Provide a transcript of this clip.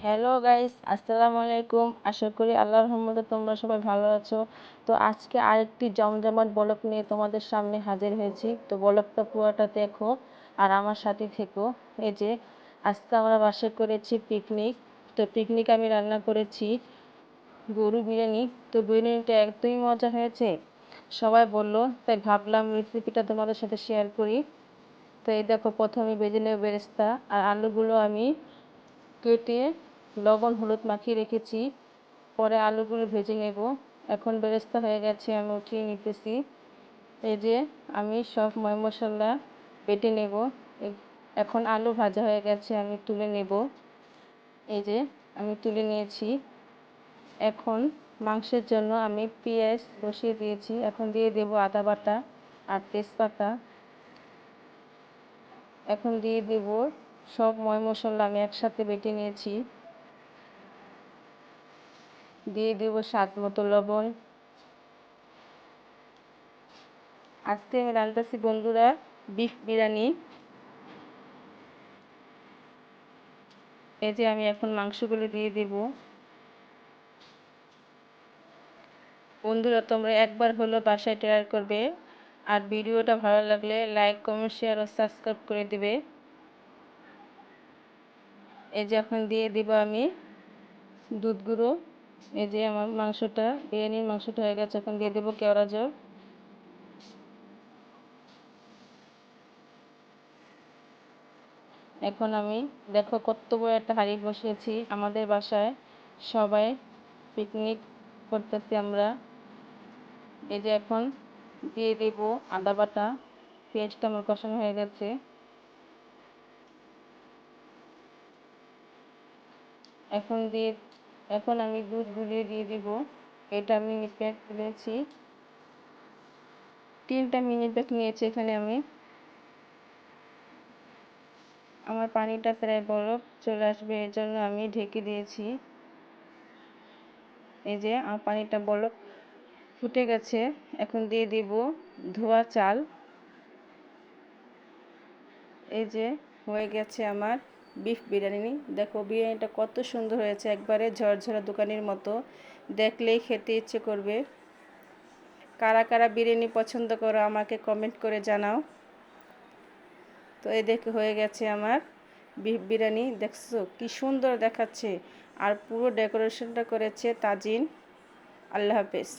Hello guys, আসসালামু আলাইকুম। আশা করি আল্লাহর রহমতে তোমরা সবাই ভালো আছো। তো আজকে আরেকটি জমজমাট ব্লগ নিয়ে তোমাদের সামনে হাজির হয়েছি। তো ব্লগটা পুরোটা দেখো আর আমার সাথে থেকো। এই যে আজকে আমরা বাসায় করেছি পিকনিক। তো পিকনিক আমি রান্না করেছি গরু বিরিয়ানি। তো বিরিয়ানিটা একদমই মজা হয়েছে, সবাই বললো, তাই ভাবলাম রেসিপিটা তোমাদের সাথে শেয়ার করি। তো এই দেখো, প্রথমে ভেজে নেব বেরেস্তা, আর আলুগুলো আমি কেটে লবণ হলুদ মাখিয়ে রেখেছি। পরে আলুগুলো ভেজে নেব। এখন বেরেস্তা হয়ে গেছে, আমি উঠিয়ে নিতেছি। এই যে আমি সব ময় মশলা বেটে নেব। এখন আলু ভাজা হয়ে গেছে, আমি তুলে নেব। এই যে আমি তুলে নিয়েছি। এখন মাংসের জন্য আমি পেঁয়াজ বসিয়ে দিয়েছি। এখন দিয়ে দেব আদা বাটা আর তেজপাতা। এখন দিয়ে দেব সব ময় মশলা আমি একসাথে বেটে নিয়েছি। দিয়ে দেব স্বাদ মতো লবণ। আজকে আমি রান্নাছি বন্ধুরা বিফ বিরিয়ানি। এই যে আমি এখন মাংসগুলো দিয়ে দেব। বন্ধুরা, তোমরা একবার হলো বাসায় ট্রাই করবে, আর ভিডিওটা ভালো লাগলে লাইক কমেন্ট শেয়ার ও সাবস্ক্রাইব করে দিবে। এই যে এখন দিয়ে দিব আমি দুধ গুঁড়ো। এই যে আমার মাংসটা, বিরিয়ানির মাংসটা হয়ে গেছে। এখন দিয়ে দেবো কেওড়া জল। এখন আমি দেখো কত বড় একটা হাঁড়ি বসিয়েছি আমাদের বাসায়, সবাই পিকনিক করতেছি আমরা। এই যে এখন দিয়ে দেব আদা বাটা। পেঁয়াজটা আমার কষানো হয়ে গেছে। এখন আমি দুধ গুলিয়ে দিয়ে দিব। এটা আমি প্যাক করেছি, 3টা মিনিট প্যাক নিয়েছি। এখানে আমি আমার পানিটা প্রায় বরফ চলে আসবে, এর জন্য আমি ঢেকে দিয়েছি। এই যে আমার পানিটা বরফ ফুটে গেছে। এখন দিয়ে দিব ধোয়া চাল। এই যে হয়ে গেছে আমার বিফ বিরিয়ানি। দেখো বিরিয়ানিটা কত সুন্দর হয়েছে, একবারে ঝরঝরা দোকানের মতো, দেখলেই খেতে ইচ্ছে করবে। কারা কারা বিরিয়ানি পছন্দ করো আমাকে কমেন্ট করে জানাও। তো এই দেখে হয়ে গেছে আমার বিফ বিরিয়ানি। দেখছো কি সুন্দর দেখাচ্ছে, আর পুরো ডেকোরেশনটা করেছে তাজিন। আল্লাহ হাফেজ।